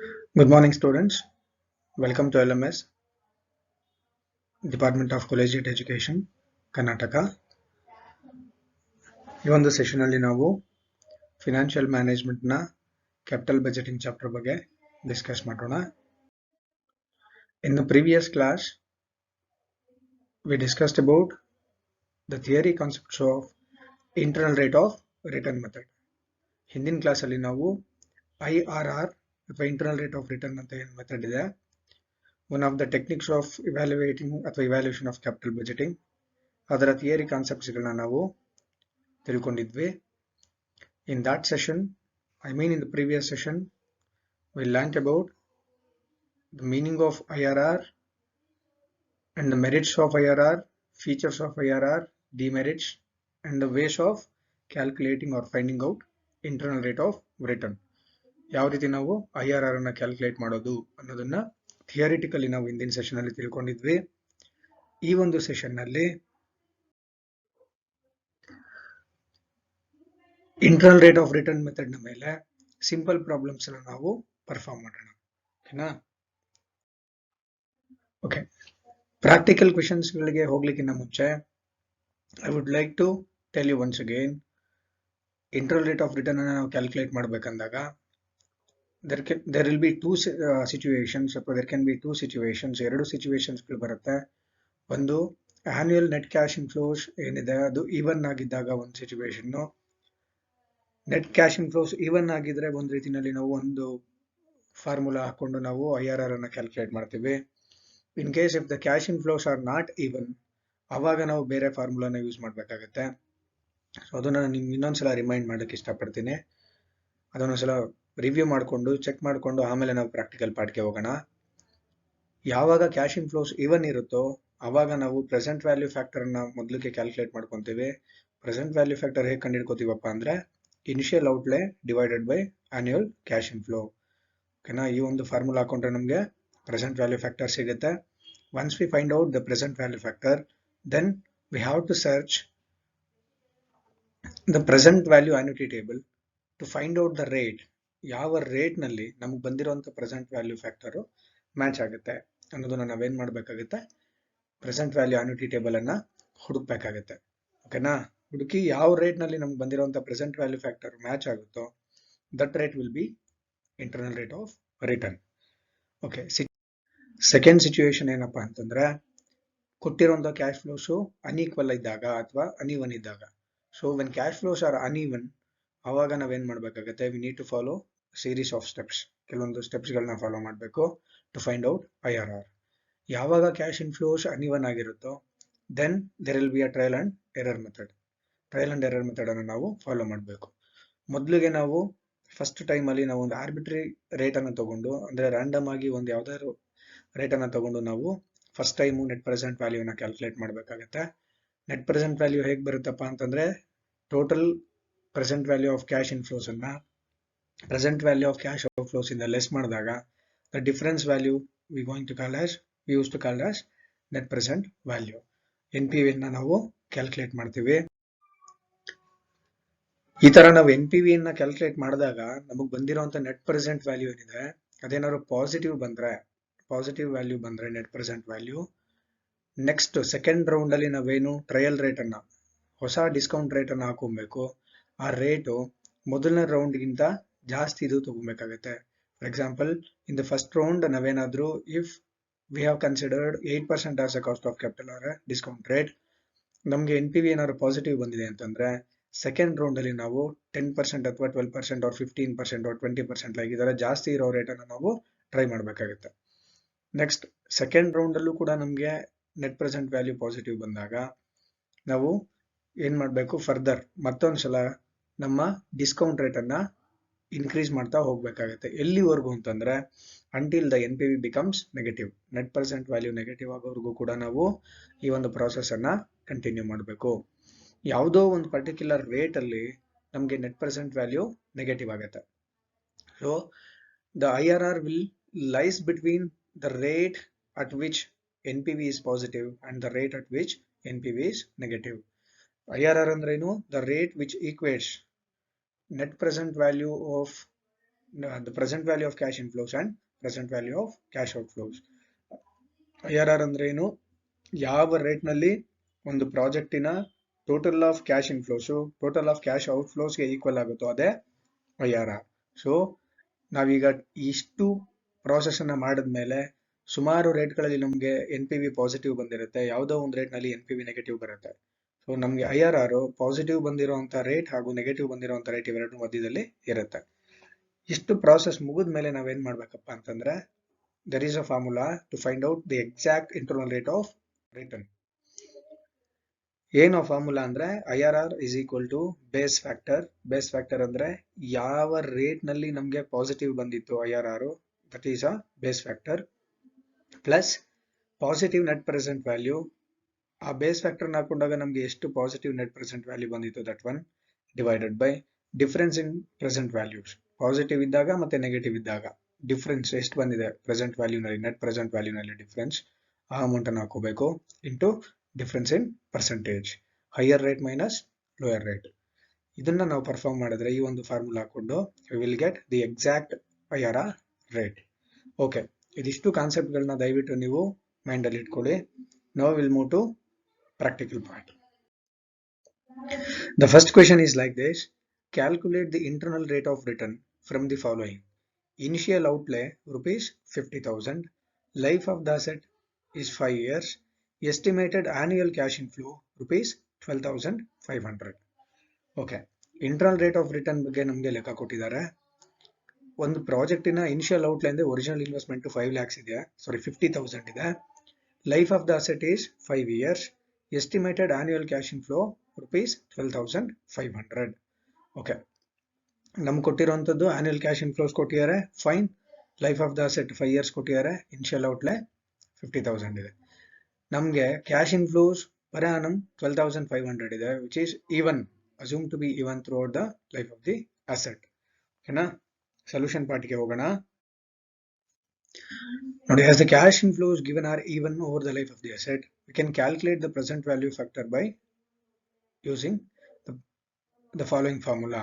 Good morning, students. Welcome to LMS, Department of Collegiate Education, Karnataka. ಈ ಒಂದು session ಅಲ್ಲಿ ನಾವು ಫಿನಾನ್ಷಿಯಲ್ ಮ್ಯಾನೇಜ್ಮೆಂಟ್ ನ ಕ್ಯಾಪಿಟಲ್ ಬಜೆಟಿಂಗ್ ಚಾಪ್ಟರ್ ಬಗ್ಗೆ ಡಿಸ್ಕಸ್ ಮಾಡೋಣ. In the previous class, we discussed about the theory concepts of internal rate of return method. ಹಿಂದಿನ class ಅಲ್ಲಿ ನಾವು IRR ಅಥವಾ ಇಂಟರ್ನಲ್ ರೇಟ್ ಆಫ್ ರಿಟರ್ನ್ ಅಂತ ಏನು ಮೆಥಡ್ ಇದೆ, one of the techniques of evaluating ಅಥವಾ ಇವ್ಯಾಲ್ಯೂಯೇಷನ್ ಆಫ್ ಕ್ಯಾಪಿಟಲ್ ಬಜೆಟಿಂಗ್, ಅದರ theory ಕಾನ್ಸೆಪ್ಟ್ಸ್ಗಳನ್ನ ನಾವು ತಿಳ್ಕೊಂಡಿದ್ವಿ. In that session, in the previous session, we learnt about the meaning of IRR and the merits of IRR, features of IRR, demerits, and the ways of calculating or finding out internal rate of return. ಯಾವ ರೀತಿ ನಾವು IRR ಅನ್ನ calculate ಮಾಡೋದು ಅನ್ನೋದನ್ನ theoretically ನಾವು ಹಿಂದಿನ session ಅಲ್ಲಿ ತಿಳ್ಕೊಂಡಿದ್ವಿ. ಈ ಒಂದು ಸೆಷನ್ ನಲ್ಲಿ internal rate of return method ನ ಮೇಲೆ ಸಿಂಪಲ್ ಪ್ರಾಬ್ಲಮ್ಸ್ ಅನ್ನ ನಾವು ಪರ್ಫಾರ್ಮ್ ಮಾಡೋಣ. ಓಕೆನಾ? ಓಕೆ, ಪ್ರಾಕ್ಟಿಕಲ್ ಕ್ವೆಶನ್ಸ್ ಗಳಿಗೆ ಹೋಗ್ಲಿಕ್ಕಿಂತ ಮುಂಚೆ I would like to tell you once again, internal rate of return ಅನ್ನ ನಾವು ಕ್ಯಾಲ್ಕುಲೇಟ್ ಮಾಡಬೇಕಂದಾಗ there will be two situations, ಅಥವಾ there can be two situations, ಎರಡು ಸಿಚುವೇಶನ್ಸ್ ಗಳು ಬರುತ್ತೆ. ಒಂದು ಆನ್ಯುಯಲ್ ನೆಟ್ ಕ್ಯಾಶ್ ಇನ್ಫ್ಲೋಸ್ ಏನಿದೆ ಅದು ಈವನ್ ಆಗಿದ್ದಾಗ ಒಂದು situation. Net cash inflows even ಆಗಿದ್ರೆ ಒಂದು ರೀತಿಯಲ್ಲಿ ನಾವು ಒಂದು ಫಾರ್ಮುಲಾ ಹಾಕೊಂಡು ನಾವು IRR ಅನ್ನ ಕ್ಯಾಲ್ಕುಲೇಟ್ ಮಾಡ್ತೀವಿ. In case if the cash inflows are not even, ಅವಾಗ ನಾವು ಬೇರೆ ಫಾರ್ಮುಲಾನ ಯೂಸ್ ಮಾಡಬೇಕಾಗತ್ತೆ. ಸೊ ಅದನ್ನ ನಾನು ನಿಮ್ಗೆ ಇನ್ನೊಂದ್ಸಲ ರಿಮೈಂಡ್ ಮಾಡೋಕ್ಕೆ ಇಷ್ಟಪಡ್ತೀನಿ. ಅದನ್ನೊಂದ್ಸಲ ರಿವ್ಯೂ ಮಾಡಿಕೊಂಡು ಚೆಕ್ ಮಾಡಿಕೊಂಡು ಆಮೇಲೆ ನಾವು ಪ್ರಾಕ್ಟಿಕಲ್ ಪಾರ್ಟ್ಗೆ ಹೋಗೋಣ. ಯಾವಾಗ ಕ್ಯಾಶ್ ಇನ್ಫ್ಲೋಸ್ ಈವನ್ ಇರುತ್ತೋ ಅವಾಗ ನಾವು ಪ್ರೆಸೆಂಟ್ ವ್ಯಾಲ್ಯೂ ಫ್ಯಾಕ್ಟರ್ ಅನ್ನ ಮೊದಲಿಗೆ ಕ್ಯಾಲ್ಕುಲೇಟ್ ಮಾಡ್ಕೊಂತೀವಿ. ಪ್ರೆಸೆಂಟ್ ವ್ಯಾಲ್ಯೂ ಫ್ಯಾಕ್ಟರ್ ಹೇಗೆ ಕಂಡುಹಿಡ್ಕೋತೀವಪ್ಪ ಅಂದ್ರೆ initial outlay divided by annual cash inflow. ಓಕೆನಾ? ಈ ಒಂದು ಫಾರ್ಮುಲಾ ಹಾಕೊಂಡ್ರೆ ನಮಗೆ ಪ್ರೆಸೆಂಟ್ ವ್ಯಾಲ್ಯೂ ಫ್ಯಾಕ್ಟರ್ ಸಿಗುತ್ತೆ. Once we find out the present value factor, then we have to search the present value annuity table to find out the rate. ಯಾವ rate ನಲ್ಲಿ ನಮಗೆ ಬಂದಿರುವಂತ ಪ್ರೆಸೆಂಟ್ ವ್ಯಾಲ್ಯೂ ಫ್ಯಾಕ್ಟರ್ ಮ್ಯಾಚ್ ಆಗುತ್ತೆ ಅನ್ನೋದನ್ನ ನಾವೇನ್ ಮಾಡ್ಬೇಕಾಗುತ್ತೆ, present value annuity table ಅನ್ನ ಹುಡುಕ್ಬೇಕಾಗತ್ತೆ. ಓಕೆನಾ? ಹುಡುಕಿ ಯಾವ ರೇಟ್ ನಲ್ಲಿ ನಮ್ಗೆ ಬಂದಿರುವಂತ ಪ್ರೆಸೆಂಟ್ ವ್ಯಾಲ್ಯೂ ಫ್ಯಾಕ್ಟರ್ ಮ್ಯಾಚ್ ಆಗುತ್ತೋ that rate will be internal rate of return. Okay, second situation ಏನಪ್ಪಾ ಅಂತಂದ್ರೆ ಕೊಟ್ಟಿರುವಂತ ಕ್ಯಾಶ್ ಫ್ಲೋಸು ಅನ್ಈಕ್ವಲ್ ಇದ್ದಾಗ ಅಥವಾ ಅನ್ಈವನ್ ಇದ್ದಾಗ. So when cash flows are uneven, ಅವಾಗ ನಾವೇನ್ ಮಾಡ್ಬೇಕಾಗತ್ತೆ, we need to follow series of steps. ಕೆಲವೊಂದು ಸ್ಟೆಪ್ಸ್ ಗಳನ್ನ ಫಾಲೋ ಮಾಡಬೇಕು ಟು ಫೈಂಡ್ ಔಟ್ IRR. ಯಾವಾಗ ಕ್ಯಾಶ್ ಇನ್ಫ್ಲೋಸ್ ಅನ್ಈವನ್ ಆಗಿರುತ್ತೋ then there will be a trial and error method. Trial and error method ಅನ್ನು ನಾವು ಫಾಲೋ ಮಾಡಬೇಕು. ಮೊದಲಿಗೆ ನಾವು ಫಸ್ಟ್ ಟೈಮ್ ಅಲ್ಲಿ ನಾವು ಒಂದು ಆರ್ಬಿಟ್ರಿ ರೇಟ್ ಅನ್ನು ತಗೊಂಡು, ಅಂದ್ರೆ ರ್ಯಾಂಡಮ್ ಆಗಿ ಒಂದು ಯಾವ್ದಾದ್ರು ರೇಟ್ ಅನ್ನ ತಗೊಂಡು ನಾವು ಫಸ್ಟ್ ಟೈಮ್ ನೆಟ್ ಪ್ರೆಸೆಂಟ್ ವ್ಯಾಲ್ಯೂನ ಕ್ಯಾಲ್ಕುಲೇಟ್ ಮಾಡಬೇಕಾಗತ್ತೆ. ನೆಟ್ ಪ್ರೆಸೆಂಟ್ ವ್ಯಾಲ್ಯೂ ಹೇಗೆ ಬರುತ್ತಪ್ಪ ಅಂತಂದ್ರೆ total present value of cash inflows ಅನ್ನ present value of cash outflows ಇಂದ ಲೆಸ್ ಮಾಡಿದಾಗ the difference value we use to call as net present value. NPV ನ ನಾವು ಕ್ಯಾಲ್ಕುಲೇಟ್ ಮಾಡ್ತೀವಿ. ಈ ತರ ನಾವು NPV ನ ಕ್ಯಾಲ್ಕುಲೇಟ್ ಮಾಡಿದಾಗ ನಮಗೆ ಬಂದಿರುವಂತ ನೆಟ್ ಪ್ರೆಸೆಂಟ್ ವ್ಯಾಲ್ಯೂ ಏನಿದೆ ಅದೇನಾದ್ರು ಪಾಸಿಟಿವ್ ವ್ಯಾಲ್ಯೂ ಬಂದ್ರೆ net present value, next second round ಅಲ್ಲಿ ನಾವೇನು ಟ್ರಯಲ್ ರೇಟ್ ಅನ್ನ, ಹೊಸ ಡಿಸ್ಕೌಂಟ್ ರೇಟ್ ಅನ್ನ ಹಾಕೊಬೇಕು. ಆ ರೇಟು ಮೊದಲನೇ ರೌಂಡ್ ಗಿಂತ ಜಾಸ್ತಿ ಇದು ತಗೋಬೇಕಾಗತ್ತೆ. For example, in the first round ನಾವೇನಾದ್ರೂ if we have considered 8% as a cost of capital or discount rate, ನಮ್ಗೆ NPV ಏನಾದ್ರು ಪಾಸಿಟಿವ್ ಬಂದಿದೆ ಅಂತಂದ್ರೆ ಸೆಕೆಂಡ್ ರೌಂಡ್ ಅಲ್ಲಿ ನಾವು 10% ಅಥವಾ 12% ಆರ್ 15% ಆರ್ 20% ಲೈಕ್ ಇದರ ಜಾಸ್ತಿ ಇರೋ ರೇಟ್ ಅನ್ನು ನಾವು ಟ್ರೈ ಮಾಡಬೇಕಾಗುತ್ತೆ. ನೆಕ್ಸ್ಟ್ ಸೆಕೆಂಡ್ ರೌಂಡ್ ಅಲ್ಲೂ ಕೂಡ ನಮ್ಗೆ ನೆಟ್ ಪ್ರೆಸೆಂಟ್ ವ್ಯಾಲ್ಯೂ ಪಾಸಿಟಿವ್ ಬಂದಾಗ ನಾವು ಏನ್ ಮಾಡ್ಬೇಕು, ಫರ್ದರ್ ಮತ್ತೊಂದ್ಸಲ ನಮ್ಮ ಡಿಸ್ಕೌಂಟ್ ರೇಟ್ ಅನ್ನ ಇನ್ಕ್ರೀಸ್ ಮಾಡ್ತಾ ಹೋಗ್ಬೇಕಾಗತ್ತೆ. ಎಲ್ಲಿವರೆಗೂ ಅಂತಂದ್ರೆ until the NPV becomes negative. Net present value negative ಆಗೋವರೆಗೂ ಕೂಡ ನಾವು ಈ ಒಂದು ಪ್ರಾಸೆಸ್ ಅನ್ನ ಕಂಟಿನ್ಯೂ ಮಾಡಬೇಕು. ಯಾವುದೋ ಒಂದು ಪರ್ಟಿಕ್ಯುಲರ್ ರೇಟ್ ಅಲ್ಲಿ ನಮ್ಗೆ ನೆಟ್ ಪ್ರೆಸೆಂಟ್ ವ್ಯಾಲ್ಯೂ ನೆಗೆಟಿವ್ ಆಗುತ್ತೆ. So the IRR will lies between the rate at which NPV is positive and the rate at which NPV is negative. IRR ಅಂದ್ರೇನು? The rate which equates net present value of the present value of cash inflows and present value of cash outflows. IRR ಅಂದ್ರೆ ಏನು? ಯಾವ rate ನಲ್ಲಿ ಒಂದು ಪ್ರಾಜೆಕ್ಟಿನ total of cash inflows total of cash ಔಟ್ಫ್ಲೋಸ್ಗೆ equal ಆಗುತ್ತೋ ಅದೇ IRR. ಸೊ ನಾವೀಗ ಇಷ್ಟು ಪ್ರಾಸೆಸ್ ಅನ್ನ ಮಾಡಿದ್ಮೇಲೆ ಸುಮಾರು ರೇಟ್ಗಳಲ್ಲಿ ನಮಗೆ NPV ಪಾಸಿಟಿವ್ ಬಂದಿರುತ್ತೆ, ಯಾವುದೋ ಒಂದು ರೇಟ್ನಲ್ಲಿ NPV ನೆಗೆಟಿವ್ ಬರುತ್ತೆ. ಸೊ ನಮಗೆ IRR ಪಾಸಿಟಿವ್ ಬಂದಿರುವಂತ ರೇಟ್ ಹಾಗೂ ನೆಗೆಟಿವ್ ಬಂದಿರುವಂತ ರೇಟ್ ಇವೆರಡು ಮಧ್ಯದಲ್ಲಿ ಇರುತ್ತೆ. ಇಷ್ಟು ಪ್ರಾಸೆಸ್ ಮುಗಿದ ಮೇಲೆ ನಾವೇನ್ ಮಾಡ್ಬೇಕಪ್ಪ ಅಂತಂದ್ರೆ there is a formula to find out the exact internal rate of return. ಏನು ಫಾರ್ಮುಲಾ ಅಂದ್ರೆ IRR is equal to base factor. Base factor ಅಂದ್ರೆ ಯಾವ ರೇಟ್ ನಲ್ಲಿ ನಮಗೆ ಪಾಸಿಟಿವ್ ಬಂದಿತ್ತು IRR, that is a base factor, plus positive net present value. ಆ base factor ಹಾಕೊಂಡಾಗ ನಮಗೆ ಎಷ್ಟು ಪಾಸಿಟಿವ್ ನೆಟ್ ಪ್ರೆಸೆಂಟ್ ವ್ಯಾಲ್ಯೂ ಬಂದಿತ್ತು that one divided by difference in present values. Positive ಇದ್ದಾಗ ಮತ್ತೆ ನೆಗೆಟಿವ್ ಇದ್ದಾಗ ಡಿಫರೆನ್ಸ್ ಎಷ್ಟು ಬಂದಿದೆ ಪ್ರೆಸೆಂಟ್ ವ್ಯಾಲ್ಯೂನಲ್ಲಿ, ನೆಟ್ ಪ್ರೆಸೆಂಟ್ ವ್ಯಾಲ್ಯೂನಲ್ಲಿ ಡಿಫರೆನ್ಸ್, ಆ ಅಮೌಂಟ್ ಅನ್ನು ಹಾಕೋಬೇಕು into difference in percentage, higher rate minus lower rate. ಇದನ್ನ ನಾವು ಪರ್ಫಾರ್ಮ್ ಮಾಡಿದ್ರೆ ಈ ಒಂದು ಫಾರ್ಮುಲಾ ಹಾಕೊಂಡು we will get the exact IRR rate. Okay, ಇದಿಷ್ಟು ಕಾನ್ಸೆಪ್ಟ್ಗಳನ್ನ ದಯವಿಟ್ಟು ನೀವು ಮೈಂಡ್ ಅಲ್ಲಿ ಇಟ್ಕೊಳ್ಳಿ. Now will move to practical part. The first question is like this: calculate the internal rate of return from the following. Initial outlay rupees 50,000, life of the asset is 5 years, estimated annual cash inflow rupees 12,500. Okay, internal rate of return ಬಗ್ಗೆ ನಮಗೆ ಲೆಕ್ಕ ಕೊಟ್ಟಿದ್ದಾರೆ. ಒಂದು ಪ್ರಾಜೆಕ್ಟಿನ initial ಔಟ್ಲೇ ಅಂದ್ರೆ original investment 5 lakhs ಇದೆ, 50,000 ಇದೆ. Life of the asset is 5 years, estimated annual cash inflow rupees 12,500. Okay, ನಮ್ಗೆ ಕೊಟ್ಟಿರುವಂಥದ್ದು ಆನ್ಯುವಲ್ ಕ್ಯಾಶ್ ಇನ್ಫ್ಲೋಸ್ ಕೊಟ್ಟಿದ್ದಾರೆ, fine. Life of the asset 5 years ಕೊಟ್ಟಿದ್ದಾರೆ, ಇನಿಷಿಯಲ್ ಔಟ್ಲೇ 50,000 ಇದೆ. ನಮಗೆ ಕ್ಯಾಶ್ ಇನ್ಫ್ಲೋಸ್ ಪರ್ ಆನಮ್ 12,500 ಇದೆ, which is even, assume to be even throughout the life of the asset. ಓಕೆನಾ, solution ಪಾರ್ಟ್ಗೆ ಹೋಗೋಣ. ನೋಡಿ, as the cash inflows given are even over the life of the asset, we can calculate the present value factor by using the following formula.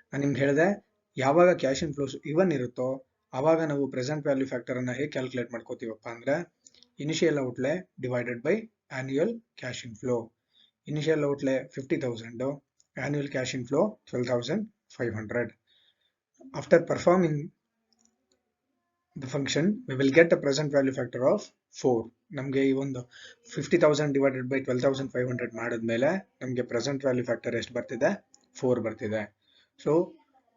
ನಾನು ನಿಮ್ಗೆ ಹೇಳಿದೆ, ಯಾವಾಗ cash inflows ಇವನ್ ಇರುತ್ತೋ ಆವಾಗ ನಾವು ಪ್ರೆಸೆಂಟ್ ವ್ಯಾಲ್ಯೂ ಫ್ಯಾಕ್ಟರ್ ಅನ್ನ ಹೇಗೆ ಕ್ಯಾಲ್ಕುಲೇಟ್ ಮಾಡ್ಕೋತೀವಪ್ಪ ಅಂದ್ರೆ initial outlay divided by annual cash inflow. Initial outlay 50,000, annual cash inflow 12,500. After performing the function, we will get a present value factor of 4. ನಮಗೆ ಈ ಒಂದು 50,000 ಡಿವೈಡೆಡ್ ಬೈ 12,500 ಮಾಡಿದ್ಮೇಲೆ ನಮಗೆ ಪ್ರೆಸೆಂಟ್ ವ್ಯಾಲ್ಯೂ ಫ್ಯಾಕ್ಟರ್ ಎಷ್ಟು ಬರ್ತಿದೆ, 4 ಬರ್ತಿದೆ. So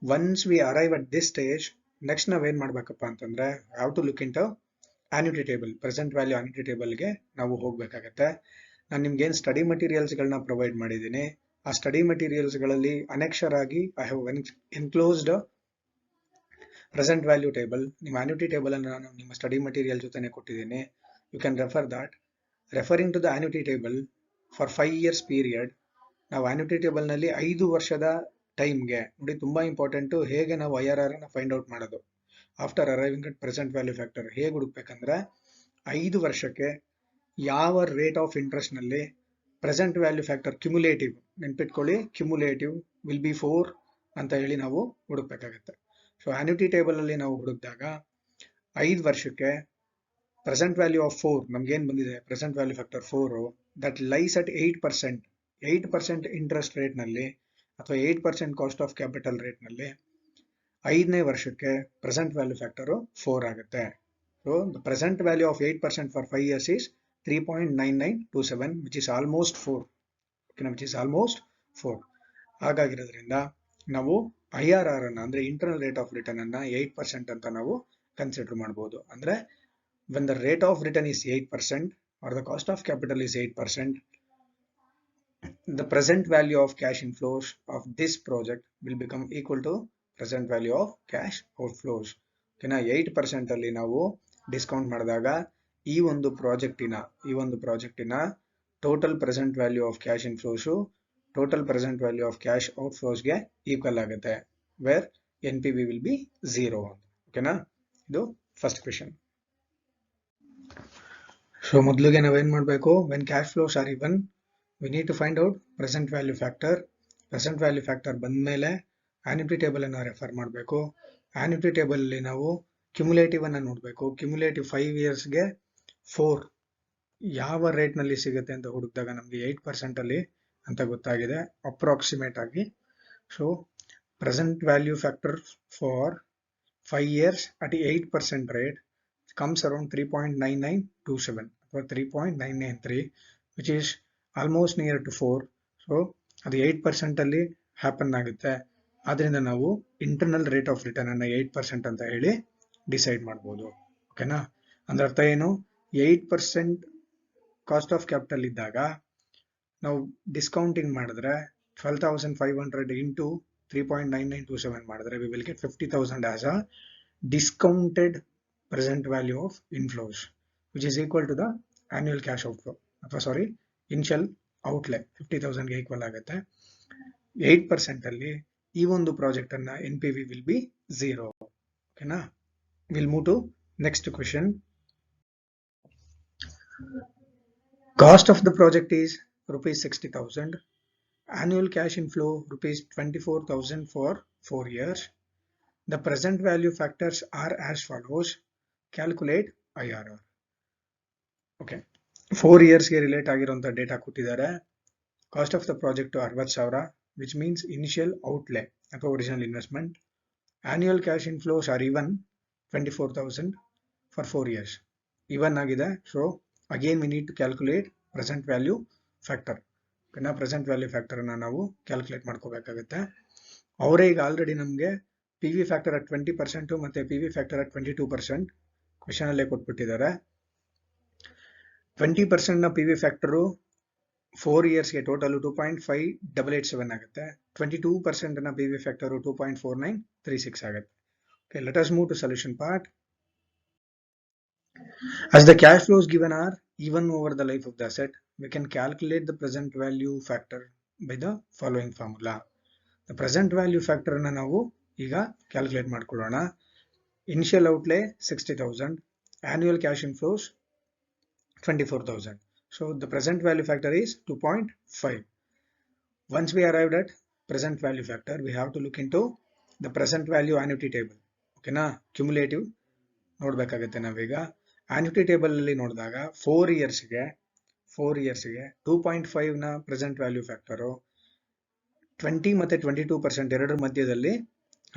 once we arrive at this stage, next ನಾವೇನ್ ಮಾಡ್ಬೇಕಪ್ಪ ಅಂತಂದ್ರೆ have to look into annuity table. Present value annuity ಟೇಬಲ್ಗೆ ನಾವು ಹೋಗ್ಬೇಕಾಗತ್ತೆ. ನಾನು ನಿಮ್ಗೆ ಏನು ಸ್ಟಡಿ ಮಟೀರಿಯಲ್ಸ್ಗಳನ್ನ ಪ್ರೊವೈಡ್ ಮಾಡಿದ್ದೀನಿ, ಆ ಸ್ಟಡಿ ಮಟೀರಿಯಲ್ಸ್ಗಳಲ್ಲಿ ಅನೆಕ್ಷರ್ ಆಗಿ I have enclosed present value table. ನಿಮ್ಮ ಆನ್ಯುಟಿ ಟೇಬಲ್ ಅನ್ನು ನಾನು ನಿಮ್ಮ ಸ್ಟಡಿ ಮಟೀರಿಯಲ್ ಜೊತೆನೆ ಕೊಟ್ಟಿದ್ದೀನಿ. You can refer that. Referring to the annuity table for 5 years period, ನಾವು ಆನ್ಯುಟಿ ಟೇಬಲ್ ನಲ್ಲಿ 5 ವರ್ಷದ ಟೈಮ್ಗೆ ನೋಡಿ, ತುಂಬಾ ಇಂಪಾರ್ಟೆಂಟ್ ಹೇಗೆ ನಾವು IRR ಅನ್ನ ಫೈಂಡ್ ಔಟ್ ಮಾಡೋದು. After arriving at present value factor ಹೇಗೆ ಹುಡುಕ್ಬೇಕಂದ್ರೆ 5 ವರ್ಷಕ್ಕೆ ಯಾವ ರೇಟ್ ಆಫ್ ಇಂಟ್ರೆಸ್ಟ್ ನಲ್ಲಿ ಪ್ರೆಸೆಂಟ್ ವ್ಯಾಲ್ಯೂ ಫ್ಯಾಕ್ಟರ್ ಕ್ಯುಮುಲೇಟಿವ್, ನೆನ್ಪಿಟ್ಕೊಳ್ಳಿ, ಕ್ಯುಮುಲೇಟಿವ್ ವಿಲ್ ಬಿ 4 ಅಂತ ಹೇಳಿ ನಾವು ಹುಡುಕ್ಬೇಕಾಗತ್ತೆ. ಸೊ ಆನ್ಯುಟಿ ಟೇಬಲ್ ಅಲ್ಲಿ ನಾವು ಹುಡುಕಿದಾಗ 5 ವರ್ಷಕ್ಕೆ ಪ್ರೆಸೆಂಟ್ ವ್ಯಾಲ್ಯೂ ಆಫ್ 4 ನಮ್ಗೆ ಏನ್ ಬಂದಿದೆ, present value factor 4 that lies at 8%. 8% interest rate ನಲ್ಲಿ ಅಥವಾ 8% ಕಾಸ್ಟ್ ಆಫ್ ಕ್ಯಾಪಿಟಲ್ ರೇಟ್ ನಲ್ಲಿ 5ನೇ ವರ್ಷಕ್ಕೆ ಪ್ರೆಸೆಂಟ್ ವ್ಯಾಲ್ಯೂ ಫ್ಯಾಕ್ಟರ್ 4 ಆಗುತ್ತೆ. So the present value of 8% for 5 years is 3.9927, which is almost 4. Which is almost 4. ಹಾಗಾಗಿರೋದ್ರಿಂದ ನಾವು IRR ಅನ್ನ ಅಂದ್ರೆ ಇಂಟರ್ನಲ್ ರೇಟ್ ಆಫ್ ರಿಟರ್ನ್ ಅನ್ನ 8% ಅಂತ ನಾವು ಕನ್ಸಿಡರ್ ಮಾಡಬಹುದು. ಅಂದ್ರೆ when the rate of return is 8% or the cost of capital is 8%, the present value of cash inflows of this project will become equal to present value of cash outflows. ಓಕೆನಾ, 8% ಅಲ್ಲಿ ನಾವು discount ಮಾಡಿದಾಗ ಈ ಒಂದು ಪ್ರಾಜೆಕ್ಟಿನ total present value of cash inflows total present value of cash ಔಟ್ಫ್ಲೋಸ್ಗೆ equal ಆಗುತ್ತೆ, where NPV will be 0. ಓಕೆನಾ, ಇದು ಫಸ್ಟ್ ಕ್ವೆಶನ್. ಸೊ ಮೊದಲಿಗೆ ನಾವೇನ್ ಮಾಡಬೇಕು, when cash flows are even we need to find out present value factor. Present value factor ಬಂದ ಮೇಲೆ annuity table ಅನ್ನು ರೆಫರ್ ಮಾಡಬೇಕು. ಆನ್ಯುಟಿ ಟೇಬಲ್ ಅಲ್ಲಿ ನಾವು ಕ್ಯುಮುಲೇಟಿವ್ ಅನ್ನ ನೋಡಬೇಕು. ಕ್ಯುಮುಲೇಟಿವ್ 5 ಇಯರ್ಸ್ಗೆ 4 ಯಾವ ರೇಟ್ ನಲ್ಲಿ ಸಿಗುತ್ತೆ ಅಂತ ಹುಡುಕಿದಾಗ ನಮಗೆ 8% ಅಲ್ಲಿ ಅಂತ ಗೊತ್ತಾಗಿದೆ ಅಪ್ರಾಕ್ಸಿಮೇಟ್ ಆಗಿ. So present value factor for 5 years at 8% rate comes around 3.9927 or 3.993, which is almost near to 4. So ಅದು 8% ಅಲ್ಲಿ ಹ್ಯಾಪನ್ ಆಗುತ್ತೆ. ಆದ್ರಿಂದ ನಾವು ಇಂಟರ್ನಲ್ ರೇಟ್ ಆಫ್ ರಿಟರ್ನ್ ಅನ್ನ 8% ಅಂತ ಹೇಳಿ ಡಿಸೈಡ್ ಮಾಡ್ಬೋದು. ಓಕೆನಾ? ಅಂದ್ರೆ ಅರ್ಥ ಏನು? 8% ಕಾಸ್ಟ್ ಆಫ್ ಕ್ಯಾಪಿಟಲ್ ಇದ್ದಾಗ ನಾವು ಡಿಸ್ಕೌಂಟಿಂಗ್ ಮಾಡಿದ್ರೆ 12,500 ಇಂಟು 3.9927 ಮಾಡಿದ್ರೆ we will get 50,000 as a discounted present value of inflows, which is equal to the annual cash outflow ಅಥವಾ ಸಾರಿ ಇನಿಷಿಯಲ್ ಔಟ್ಲೆ 50,000 ಗೆ ಈಕ್ವಲ್ ಆಗುತ್ತೆ. 8% ಅಲ್ಲಿ ಈ ಒಂದು ಪ್ರಾಜೆಕ್ಟ್ ಅನ್ನ NPV will be 0. ಓಕೆನಾ? We'll move to next question. Cost of the project is rupees 60,000. Annual cash inflow rupees 24,000 for 4 years. The present value factors are as follows. Calculate IRR. Okay. 4 years ಗೆ relate ಆಗಿರುವಂತ data ಕೊಟ್ಟಿದ್ದಾರೆ. Cost of the project 60,000, which means initial outlay ಅಥವಾ original investment. Annual cash inflows are even 24,000 for 4 years. Even ಆಗಿದೆ. So again we need to calculate present value factor. ಓಕೆನಾ? Present value factor ಅನ್ನ ನಾವು calculate ಮಾಡ್ಕೋಬೇಕಾಗುತ್ತೆ. ಅವರೇ ಈಗ already ನಮಗೆ P V factor at 20% ಮತ್ತೆ P V factor at 22% question ಅಲ್ಲೇ ಕೊಟ್ಬಿಟ್ಟಿದ್ದಾರೆ. 20% ನ ಪಿ ವಿ ಫ್ಯಾಕ್ಟರು 4 ಇಯರ್ಸ್ಗೆ ಟೋಟಲ್ 2.5887 ಆಗುತ್ತೆ. 22% ನ ಪಿ ವಿ ಫ್ಯಾಕ್ಟರು 2.4936 ಆಗುತ್ತೆ. Okay, let us move to solution part. As the cash flows given are even over the life of the asset, we can calculate the present value factor by the following formula. The present value factor ಅನ್ನು ನಾವು ಈಗ calculate ಮಾಡ್ಕೊಳ್ಳೋಣ. Initial outlay 60,000, annual cash inflows 24,000. So the present value factor is 2.5. Once we arrived at present value factor, we have to look into the present value annuity table. ಓಕೆನಾ? Cumulative ನೋಡ್ಬೇಕಾಗತ್ತೆ ನಾವೀಗ. Annuity table ಅಲ್ಲಿ ನೋಡಿದಾಗ 4 ಇಯರ್ಸ್ಗೆ 2.5 ನ present value factor 20 ಮತ್ತೆ 22% ಎರಡರ ಮಧ್ಯದಲ್ಲಿ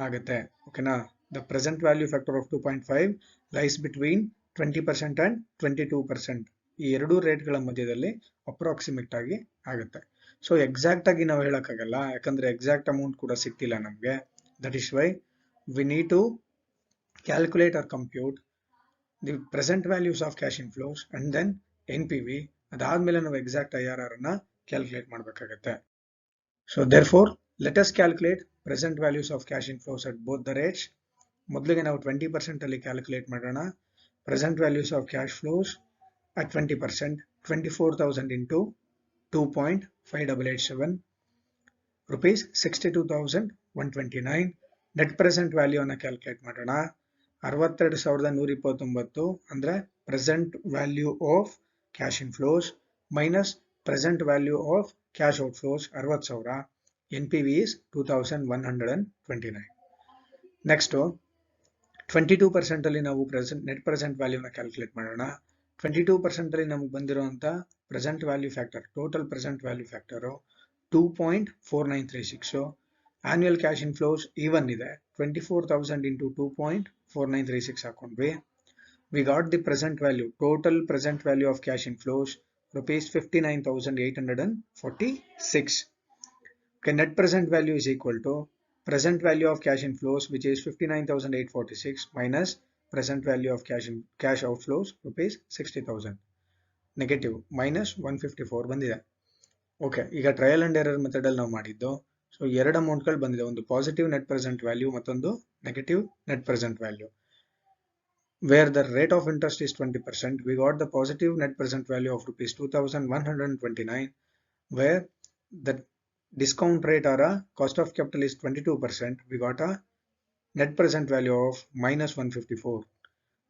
ಆಗುತ್ತೆ. ಓಕೆನಾ? The present value factor of 2.5 lies between 20% and 22%. ಈ ಎರಡು ರೇಟ್ಗಳ ಮಧ್ಯದಲ್ಲಿ ಅಪ್ರಾಕ್ಸಿಮೇಟ್ ಆಗಿ ಆಗುತ್ತೆ. ಸೊ ಎಕ್ಸಾಕ್ಟ್ ಆಗಿ ನಾವು ಹೇಳಕ್ಕಾಗಲ್ಲ, ಯಾಕಂದ್ರೆ ಎಕ್ಸಾಕ್ಟ್ ಅಮೌಂಟ್ ಕೂಡ ಸಿಕ್ತಿಲ್ಲ ನಮಗೆ. That is why we need to calculate or compute the present values of cash inflows and then NPV. ಅದಾದ್ಮೇಲೆ ನಾವು ಎಕ್ಸಾಕ್ಟ್ IRR ಅನ್ನ ಕ್ಯಾಲ್ಕುಲೇಟ್ ಮಾಡಬೇಕಾಗುತ್ತೆ. So therefore let us calculate present values of cash inflows at both the rates. ಮೊದಲಿಗೆ ನಾವು 20% ಅಲ್ಲಿ calculate ಮಾಡೋಣ. present values of cash flows at 20%, 24,000 into 2.5887 rupees 62,129. Net present value ಅನ್ನ calculate ಮಾಡೋಣ. 62,129 ಅಂದ್ರೆ present value of cash inflows minus present value of cash outflows 60,000. NPV is 2,129. Next 22% ಅಲ್ಲಿ ನಾವು net present ವ್ಯಾಲ್ಯೂನ ಕ್ಯಾಲ್ಕುಲೇಟ್ ಮಾಡೋಣ. 22% ಅಲ್ಲಿ ನಮಗೆ ಬಂದಿರುವಂತ present value factor, total present value factor 2.4936. Annual cash inflows even ಇದೆ. 24,000 into 2.4936 ಹಾಕೊಂಡ್ವಿ. We got the present value, total present value of cash inflows rupees 59,846. Okay, net present value is equal to present value of cash inflows, which is 59,846 minus present value of cash outflows rupees 60,000. Negative minus 154 ಬಂದಿದೆ. Okay, ಈಗ trial and error method ಅಲ್ಲಿ ನಾವು ಮಾಡಿದ್ದು. So ಎರಡು ಅಮೌಂಟ್ಗಳು ಬಂದಿದೆ, ಒಂದು positive net present value, ಮತ್ತೊಂದು negative net present value. Where the rate of interest is 20%, we got the positive net present value of rupees 2,129, where the discount rate or a cost of capital is 22%, we got a net present value of minus 154.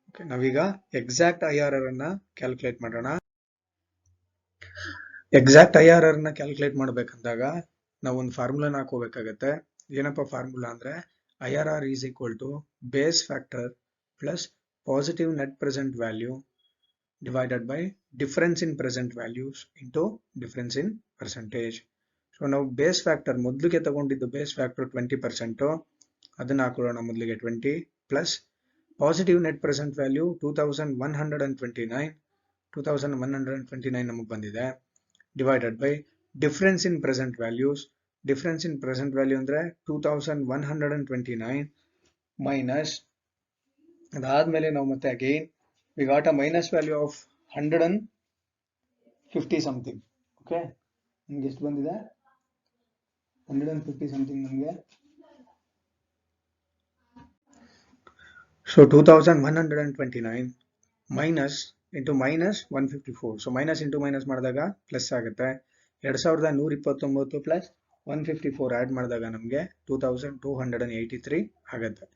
Okay, ನಾವೀಗ exact IRR ಅನ್ನ calculate ಮಾಡೋಣ. Exact IRR ನ calculate ಮಾಡಬೇಕಂದಾಗ ನಾವು ಒಂದು ಫಾರ್ಮುಲಾನ ಹಾಕೋಬೇಕಾಗತ್ತೆ. ಏನಪ್ಪ formula ಅಂದ್ರೆ IRR is equal to base factor plus positive net present value divided by difference in present values into difference in percentage. So ನಾವು base factor ಮೊದಲಿಗೆ ತಗೊಂಡಿದ್ದು ಬೇಸ್ ಫ್ಯಾಕ್ಟರ್ 20%, ಅದನ್ನ ಹಾಕೊಳ್ಳೋಣ ಮೊದಲಿಗೆ 20 plus positive net present value 2129 ನಮಗೆ ಬಂದಿದೆ, divided by difference in present values. Difference in present value ಅಂದ್ರೆ 2129 minus ಅದಾದ್ಮೇಲೆ ನಾವು ಮತ್ತೆ again we got a minus value of 150 something. Okay, ನಮ್ಗೆ ಎಷ್ಟು ಬಂದಿದೆ? 150 something ನಮಗೆ. So 2129 minus into minus 154. So minus into minus ಮಾಡಿದಾಗ ಪ್ಲಸ್ ಆಗುತ್ತೆ. 2129 ಪ್ಲಸ್ 154 ಆಡ್ ಮಾಡಿದಾಗ ನಮಗೆ 2283 ಆಗುತ್ತೆ.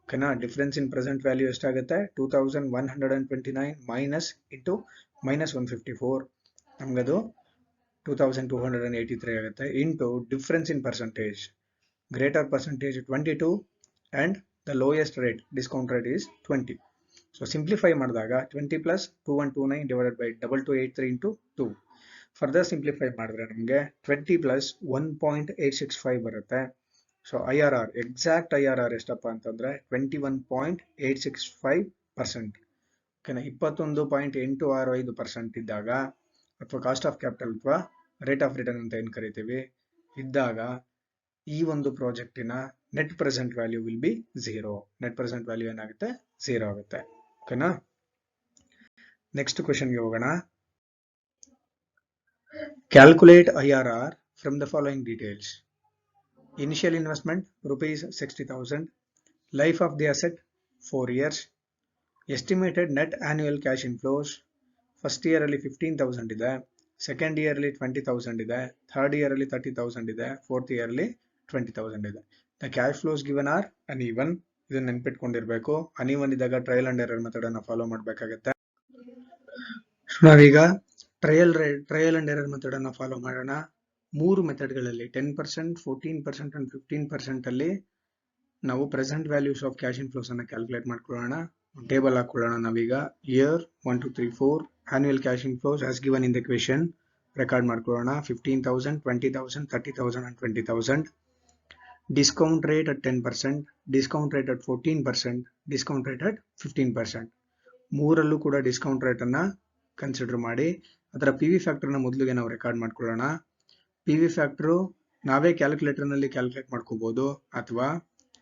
ಓಕೆನಾ? ಡಿಫರೆನ್ಸ್ ಇನ್ ಪ್ರೆಸೆಂಟ್ ವ್ಯಾಲ್ಯೂ ಎಷ್ಟಾಗುತ್ತೆ? 2129 ಮೈನಸ್ ಇಂಟು ಮೈನಸ್ 154, ನಮಗದು 2283 ಆಗುತ್ತೆ. Into difference in percentage, greater percentage 22 and the lowest rate discount rate is 20. So simplify ಮಾಡಿದಾಗ 20 plus 2129 divided by 2283 into 2. Further simplify ಮಾಡಿದ್ರೆ ನಮಗೆ 20 ಪ್ಲಸ್ 1.865 ಬರುತ್ತೆ. ಸೊ IRR, ಎಕ್ಸಾಕ್ಟ್ IRR ಎಷ್ಟಪ್ಪ ಅಂತಂದ್ರೆ 21.865%. ಓಕೆನಾ? 21.865% ಇದ್ದಾಗ, ಅಥವಾ ಕಾಸ್ಟ್ ಆಫ್ ಕ್ಯಾಪಿಟಲ್ ಅಥವಾ ರೇಟ್ ಆಫ್ ರಿಟರ್ನ್ ಅಂತ ಏನು ಕರಿತೀವಿ, ಇದ್ದಾಗ ಈ ಒಂದು ಪ್ರಾಜೆಕ್ಟಿನ net present value will be 0. Net present value ಏನಾಗುತ್ತೆ? 0 ಆಗುತ್ತೆ. ಓಕೆನಾ? ನೆಕ್ಸ್ಟ್ ಕ್ವೆಶನ್ಗೆ ಹೋಗೋಣ. Calculate IRR from the following details. Initial investment rupees 60,000, life of the asset 4 years, estimated net annual cash inflows first year ಅಲ್ಲಿ 15,000 ಇದೆ, ಸೆಕೆಂಡ್ ಇಯರ್ ಅಲ್ಲಿ 20,000 ಇದೆ, third year ಅಲ್ಲಿ 30,000 ಇದೆ, ಫೋರ್ತ್ ಇಯರ್ ಅಲ್ಲಿ 20,000 ಇದೆ. The cash flows given are uneven. ಇದನ್ನ ನೆನ್ಪಿಟ್ಕೊಂಡಿರ್ಬೇಕು. ಅನ್ಈವನ್ ಇದ್ದಾಗ ಟ್ರಯಲ್ ಅಂಡ್ ಎರರ್ ಮೆಥಡ್ ಅನ್ನ ಫಾಲೋ ಮಾಡಬೇಕಾಗುತ್ತೆ. ನಾವೀಗ ಟ್ರಯಲ್ ಅಂಡ್ ಎರರ್ ಮೆಥಡ್ ಅನ್ನ ಫಾಲೋ ಮಾಡೋಣ. 3 ಮೆಥಡ್ಗಳಲ್ಲಿ 10%, 14% ಅಂಡ್ 15% ಅಲ್ಲಿ ನಾವು present values of cash inflows ಅನ್ನ ಕ್ಯಾಲ್ಕುಲೇಟ್ ಮಾಡ್ಕೊಳ್ಳೋಣ. ಟೇಬಲ್ ಹಾಕೊಳ್ಳೋಣ ನಾವೀಗ. Year 1 2 3 4 annual cash inflows as given in the equation record ಮಾಡ್ಕೊಳ್ಳೋಣ. 15,000, 20,000, 30,000 and 20,000. Discount rate at 10%, discount rate at 14%, discount rate at 15%. ಮೂರಲ್ಲೂ ಕೂಡ ಡಿಸ್ಕೌಂಟ್ ರೇಟ್ ಅನ್ನ ಕನ್ಸಿಡರ್ ಮಾಡಿ ಅದರ PV ಫ್ಯಾಕ್ಟರ್ನ ಮೊದಲಿಗೆ ನಾವು ರೆಕಾರ್ಡ್ ಮಾಡ್ಕೊಳ್ಳೋಣ. PV ಫ್ಯಾಕ್ಟರ್ ನಾವೇ ಕ್ಯಾಲ್ಕುಲೇಟರ್ ನಲ್ಲಿ ಕ್ಯಾಲ್ಕುಲೇಟ್ ಮಾಡ್ಕೋಬಹುದು, ಅಥವಾ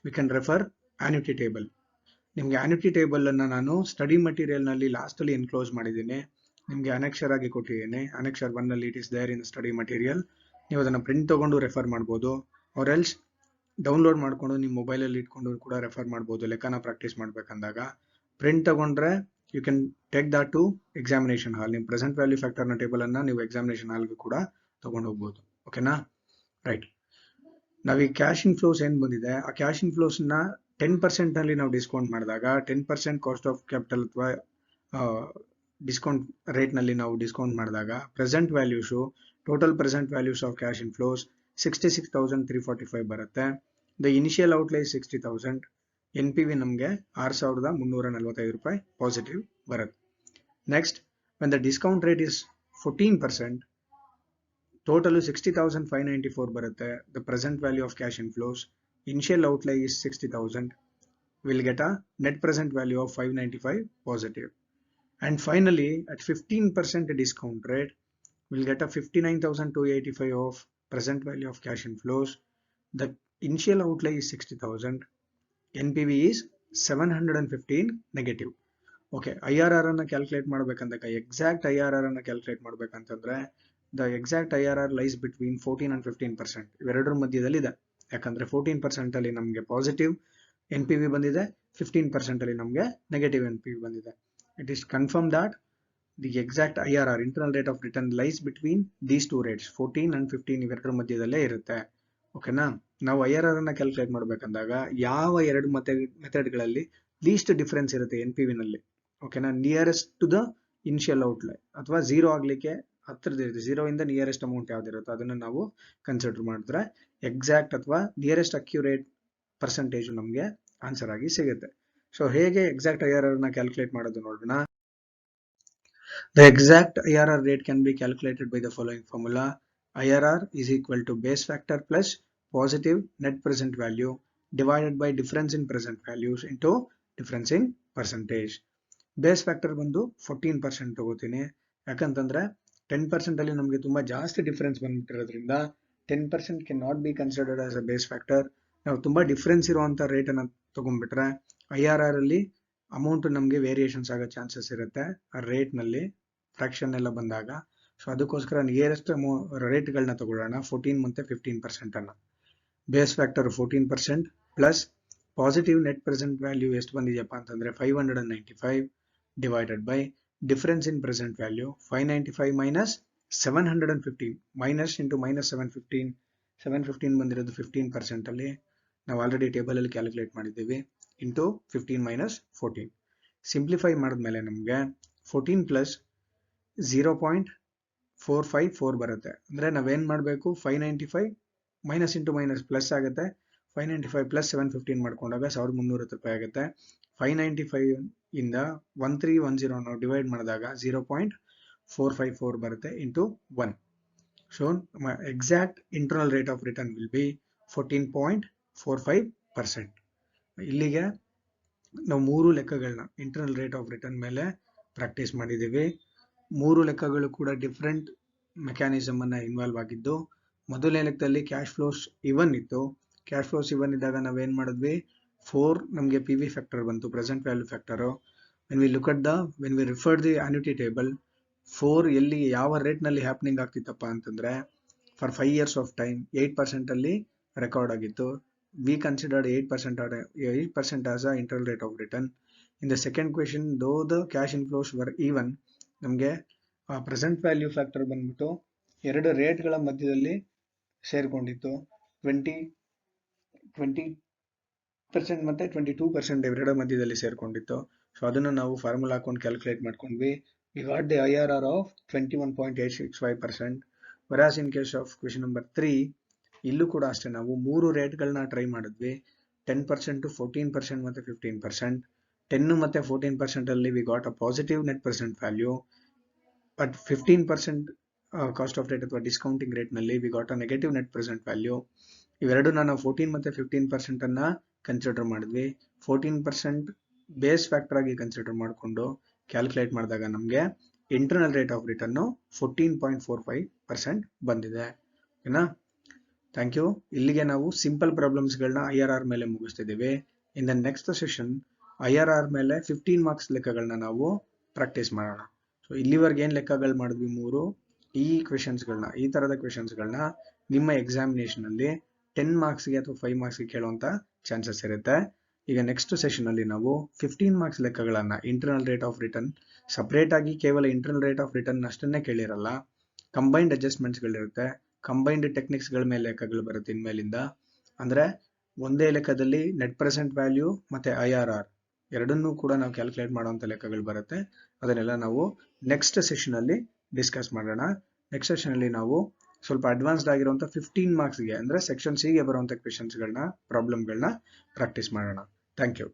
we can refer annuity table. ನಿಮಗೆ ಆನ್ಯುಟಿ ಟೇಬಲ್ ಅನ್ನ ನಾನು ಸ್ಟಡಿ ಮಟೀರಿಯಲ್ ನಲ್ಲಿ ಲಾಸ್ಟ್ ಅಲ್ಲಿ ಎನ್ಕ್ಲೋಸ್ ಮಾಡಿದ್ದೀನಿ. ನಿಮಗೆ ಅನೆಕ್ಷರ್ ಆಗಿ ಕೊಟ್ಟಿದ್ದೇನೆ. ಅನೆಕ್ಷರ್ 1 ನಲ್ಲಿ it is there in study material. ನೀವು ಅದನ್ನ ಪ್ರಿಂಟ್ ತಗೊಂಡು ರೆಫರ್ ಮಾಡಬಹುದು, ಆರ್ ಎಲ್ಸ್ ಡೌನ್ಲೋಡ್ ಮಾಡ್ಕೊಂಡು ನಿಮ್ಮ ಮೊಬೈಲ್ ಅಲ್ಲಿ ಇಟ್ಕೊಂಡು ಕೂಡ ರೆಫರ್ ಮಾಡಬಹುದು. ಲೆಕ್ಕನ ಪ್ರಾಕ್ಟೀಸ್ ಮಾಡ್ಬೇಕಂದಾಗ ಪ್ರಿಂಟ್ ತಗೊಂಡ್ರೆ you can take that to examination hall. ನಿಮ್ಮ ಪ್ರೆಸೆಂಟ್ ವ್ಯಾಲ್ಯೂ ಫ್ಯಾಕ್ಟರ್ನ ಟೇಬಲ್ ಅನ್ನ ನೀವು ಎಕ್ಸಾಮಿನೇಷನ್ ಹಾಲ್ಗೂ ಕೂಡ ತಗೊಂಡು ಹೋಗ್ಬೋದು. ಓಕೆನಾ? ರೈಟ್. ನಾವೀಗ ಕ್ಯಾಶ್ ಇನ್ಫ್ಲೋಸ್ ಏನ್ ಬಂದಿದೆ, ಆ ಕ್ಯಾಶ್ ಇನ್ಫ್ಲೋಸ್ ನ 10% ಅಲ್ಲಿ ನಾವು ಡಿಸ್ಕೌಂಟ್ ಮಾಡಿದಾಗ 10% ಕಾಸ್ಟ್ ಆಫ್ ಕ್ಯಾಪಿಟಲ್ ಅಥವಾ ಡಿಸ್ಕೌಂಟ್ ರೇಟ್ ನಲ್ಲಿ ನಾವು ಡಿಸ್ಕೌಂಟ್ ಮಾಡಿದಾಗ present values, total present values of cash inflows 66,345 ಬರುತ್ತೆ. The initial ಔಟ್ಲೇ 60,000. NPV ನಮಗೆ 6,345 ರೂಪಾಯಿ ಪಾಸಿಟಿವ್ ಬರುತ್ತೆ. Next, when the discount rate is 14%, total 60,594 ಬರುತ್ತೆ. The present value of cash inflows, initial outlay is 60,000. We'll get a net present value of 595 positive. And finally, at 15% discount rate, we'll get a 59,285 of present value of cash inflows. The initial outlay is 60,000. NPV is 715 negative. Okay, IRR ಅನ್ನ calculate ಮಾಡಬೇಕಂದಾಗ, exact IRR ಅನ್ನ calculate ಮಾಡಬೇಕಂತಂದ್ರೆ the exact IRR lies between 14 and 15%. ಇವೆರಡರ ಮಧ್ಯದಲ್ಲಿ ಇದೆ. ಯಾಕಂದ್ರೆ 14% ಅಲ್ಲಿ ನಮಗೆ positive NPV ಬಂದಿದೆ, 15% ಅಲ್ಲಿ ನಮಗೆ ನೆಗೆಟಿವ್ NPV ಬಂದಿದೆ. It is confirmed that the exact IRR, internal rate of return, lies between these two rates, 14 and 15. ಇವೆರಡರ ಮಧ್ಯದಲ್ಲೇ ಇರುತ್ತೆ. ಓಕೆನಾ? ನಾವು IRR ಅನ್ನ ಕ್ಯಾಲ್ಕುಲೇಟ್ ಮಾಡಬೇಕಂದಾಗ ಯಾವ ಎರಡು ಮೆಥಡ್ಗಳಲ್ಲಿ ಲೀಸ್ಟ್ ಡಿಫರೆನ್ಸ್ ಇರುತ್ತೆ NPV ನಲ್ಲಿ. ಓಕೆನಾ? Nearest to the initial outlay ಅಥವಾ 0 ಆಗ್ಲಿಕ್ಕೆ ಹತ್ತಿರದಿರುತ್ತೆ. 0 ಇಂದ ನಿಯರೆಸ್ಟ್ ಅಮೌಂಟ್ ಯಾವ್ದಿರುತ್ತೋ ಅದನ್ನ ನಾವು ಕನ್ಸಿಡರ್ ಮಾಡಿದ್ರೆ ಎಕ್ಸಾಕ್ಟ್ ಅಥವಾ ನಿಯರೆಸ್ಟ್ ಅಕ್ಯುರೇಟ್ ಪರ್ಸೆಂಟೇಜ್ ನಮಗೆ ಆನ್ಸರ್ ಆಗಿ ಸಿಗುತ್ತೆ. ಸೊ ಹೇಗೆ ಎಕ್ಸಾಕ್ಟ್ IRR ನ ಕ್ಯಾಲ್ಕುಲೇಟ್ ಮಾಡೋದು ನೋಡೋಣ. The exact IRR rate can be calculated by the following formula. IRR is equal to base factor plus positive net present value divided by difference in present values into difference in percentage. Base factor ಬಂದು 14% ತಗೋತೀನಿ, ಯಾಕಂತಂದ್ರೆ 10% ಅಲ್ಲಿ ನಮಗೆ ತುಂಬಾ ಜಾಸ್ತಿ difference ಬಂದ್ಬಿಟ್ಟಿರೋದ್ರಿಂದ 10% can not be considered as a base factor. ನಾವು ತುಂಬಾ ಡಿಫರೆನ್ಸ್ ಇರುವಂತ ರೇಟ್ ಅನ್ನ ತಗೊಂಡ್ಬಿಟ್ರೆ IRR ಅಲ್ಲಿ ಅಮೌಂಟ್ ನಮಗೆ ವೇರಿಯೇಷನ್ಸ್ ಆಗೋ ಚಾನ್ಸಸ್ ಇರುತ್ತೆ ಆ ರೇಟ್ ನಲ್ಲಿ ಫ್ರಾಕ್ಷನ್ ಎಲ್ಲ ಬಂದಾಗ. ಸೊ ಅದಕ್ಕೋಸ್ಕರ ನಿಯರೆಸ್ಟ್ ರೇಟ್ಗಳನ್ನ ತಗೊಳ್ಳೋಣ, 14 ಮತ್ತೆ 15% ಅನ್ನ. Base factor 14% plus positive net present value ಎಷ್ಟು ಬಂದಿದೆಯಪ್ಪ ಅಂತಂದ್ರೆ 595 divided by difference in present value 595 minus 715 minus into minus 715 ಬಂದಿರೋದು 15% ಅಲ್ಲಿ ನಾವು ಆಲ್ರೆಡಿ ಟೇಬಲ್ ಅಲ್ಲಿ ಕ್ಯಾಲ್ಕುಲೇಟ್ ಮಾಡಿದ್ದೀವಿ, ಇಂಟು 15 ಮೈನಸ್ 14. ಸಿಂಪ್ಲಿಫೈ ಮಾಡಿದ್ಮೇಲೆ ನಮಗೆ 14 ಪ್ಲಸ್ 0.454 ಬರುತ್ತೆ. ಅಂದ್ರೆ ನಾವೇನ್ ಮಾಡಬೇಕು, 595 ಮೈನಸ್ ಇಂಟು ಮೈನಸ್ ಪ್ಲಸ್ ಆಗುತ್ತೆ, 595 ಪ್ಲಸ್ 715 ಮಾಡ್ಕೊಂಡಾಗ 1310 ರೂಪಾಯಿ ಆಗುತ್ತೆ. 595 ಇಂದ 1310 ನಾವು ಡಿವೈಡ್ ಮಾಡಿದಾಗ 0.454 ಬರುತ್ತೆ into 1. So exact internal rate of return will be 14.45%. ಇಲ್ಲಿಗೆ ನಾವು 3 ಲೆಕ್ಕಗಳನ್ನ ಇಂಟರ್ನಲ್ ರೇಟ್ ಆಫ್ ರಿಟರ್ನ್ ಮೇಲೆ ಪ್ರಾಕ್ಟೀಸ್ ಮಾಡಿದ್ದೀವಿ. 3 ಲೆಕ್ಕಗಳು ಕೂಡ ಡಿಫ್ರೆಂಟ್ ಮೆಕ್ಯಾನಿಸಮ್ ಅನ್ನ ಇನ್ವಾಲ್ವ್ ಆಗಿದ್ದು, ಮೊದಲನೇ ಲೆಕ್ಕದಲ್ಲಿ ಕ್ಯಾಶ್ ಫ್ಲೋಸ್ ಇವನ್ ಇತ್ತು. ಕ್ಯಾಶ್ ಫ್ಲೋಸ್ ಇವನ್ ಇದ್ದಾಗ ನಾವೇನ್ ಮಾಡಿದ್ವಿ, 4 ನಮಗೆ PV ಫ್ಯಾಕ್ಟರ್ ಬಂತು, present value factor. When we referred the annuity table, 4 ಎಲ್ಲಿ ಯಾವ ರೇಟ್ ನಲ್ಲಿ ಹ್ಯಾಪನಿಂಗ್ ಆಗ್ತಿತ್ತಪ್ಪ ಅಂತಂದ್ರೆ ಫಾರ್ 5 years ಆಫ್ ಟೈಮ್ 8% ಅಲ್ಲಿ ರೆಕಾರ್ಡ್ ಆಗಿತ್ತು. We considered 8% as a internal rate of return. In the second question, though the cash inflows were even, ನಮಗೆ present value factor ಬಂದ್ಬಿಟ್ಟು 2 ರೇಟ್ಗಳ ಮಧ್ಯದಲ್ಲಿ ಸೇರ್ಕೊಂಡಿತ್ತು, 20% ಮತ್ತೆ 22% ಎರಡರ ಮಧ್ಯದಲ್ಲಿ ಸೇರ್ಕೊಂಡಿತ್ತು. ಸೊ ಅದನ್ನು ನಾವು ಫಾರ್ಮುಲಾ ಹಾಕೊಂಡು ಕ್ಯಾಲ್ಕುಲೇಟ್ ಮಾಡ್ಕೊಂಡ್ವಿ. V got the IRR of 21.865%. whereas in case of question number 3, ಇಲ್ಲೂ ಕೂಡ ಅಷ್ಟೇ ನಾವು 3 ರೇಟ್ಗಳನ್ನ ಟ್ರೈ ಮಾಡಿದ್ವಿ, 10%, 14% ಮತ್ತೆ 15%. 10 ಮತ್ತೆ 14% ಅಲ್ಲಿ we got a positive net present value, but 15% cost of rate ಅಥವಾ ಡಿಸ್ಕೌಂಟಿಂಗ್ ರೇಟ್ ನಲ್ಲಿ we got a negative net present value. ಇವೆರಡನ್ನ ನಾವು 14 ಮತ್ತೆ 15% ಅನ್ನ ಕನ್ಸಿಡರ್ ಮಾಡಿದ್ವಿ. 14% ಬೇಸ್ ಫ್ಯಾಕ್ಟರ್ ಆಗಿ ಕನ್ಸಿಡರ್ ಮಾಡಿಕೊಂಡು ಕ್ಯಾಲ್ಕುಲೇಟ್ ಮಾಡಿದಾಗ ನಮಗೆ ಇಂಟರ್ನಲ್ ರೇಟ್ ಆಫ್ ರಿಟರ್ನ್ 14.45% ಬಂದಿದೆ. ಓಕೆನಾ? Thank you. ಇಲ್ಲಿಗೆ ನಾವು ಸಿಂಪಲ್ ಪ್ರಾಬ್ಲಮ್ಸ್ಗಳನ್ನ IRR ಮೇಲೆ ಮುಗಿಸ್ತಿದ್ದೀವಿ. In the next session IRR ಮೇಲೆ 15 ಮಾರ್ಕ್ಸ್ ಲೆಕ್ಕಗಳನ್ನ ನಾವು ಪ್ರಾಕ್ಟೀಸ್ ಮಾಡೋಣ. ಸೊ ಇಲ್ಲಿವರೆಗೆ ಏನ್ ಲೆಕ್ಕಗಳು ಮಾಡಿದ್ವಿ, 3 ಈ ಕ್ವೆಶನ್ಸ್ಗಳನ್ನ, ಈ ತರದ ಕ್ವೆಶನ್ಸ್ಗಳನ್ನ ನಿಮ್ಮ ಎಕ್ಸಾಮಿನೇಷನ್ ಅಲ್ಲಿ 10 ಮಾರ್ಕ್ಸ್ಗೆ ಅಥವಾ 5 ಮಾರ್ಕ್ಸ್ಗೆ ಕೇಳುವಂತ ಚಾನ್ಸಸ್ ಇರುತ್ತೆ. ಈಗ ನೆಕ್ಸ್ಟ್ ಸೆಷನ್ ಅಲ್ಲಿ ನಾವು 15 ಮಾರ್ಕ್ಸ್ ಲೆಕ್ಕಗಳನ್ನ, internal rate of return separate ಆಗಿ ಕೇವಲ ಇಂಟರ್ನಲ್ ರೇಟ್ ಆಫ್ ರಿಟರ್ನ್ ಅಷ್ಟನ್ನೇ ಕೇಳಿರಲ್ಲ, ಕಂಬೈನ್ಡ್ ಅಡ್ಜಸ್ಟ್ಮೆಂಟ್ಸ್ ಗಳಿರುತ್ತೆ, ಕಂಬೈನ್ಡ್ ಟೆಕ್ನಿಕ್ಸ್ ಗಳ ಮೇಲೆ ಲೆಕ್ಕಗಳು ಬರುತ್ತೆ ಇನ್ಮೇಲಿಂದ. ಅಂದ್ರೆ ಒಂದೇ ಲೆಕ್ಕದಲ್ಲಿ ನೆಟ್ ಪ್ರೆಸೆಂಟ್ ವ್ಯಾಲ್ಯೂ ಮತ್ತೆ IRR ಎರಡನ್ನೂ ಕೂಡ ನಾವು ಕ್ಯಾಲ್ಕುಲೇಟ್ ಮಾಡುವಂತ ಲೆಕ್ಕಗಳು ಬರುತ್ತೆ. ಅದನ್ನೆಲ್ಲ ನಾವು ನೆಕ್ಸ್ಟ್ ಸೆಷನ್ ಅಲ್ಲಿ ಡಿಸ್ಕಸ್ ಮಾಡೋಣ. ನೆಕ್ಸ್ಟ್ ಸೆಷನ್ ಅಲ್ಲಿ ನಾವು ಸ್ವಲ್ಪ ಅಡ್ವಾನ್ಸ್ಡ್ ಆಗಿರುವಂತ 15 ಮಾರ್ಕ್ಸ್ಗೆ ಅಂದ್ರೆ ಸೆಕ್ಷನ್ C ಗೆ ಬರುವಂತ ಕ್ವೆಶನ್ಸ್ಗಳನ್ನ, ಪ್ರಾಬ್ಲಮ್ಗಳನ್ನ ಪ್ರಾಕ್ಟೀಸ್ ಮಾಡೋಣ. Thank you.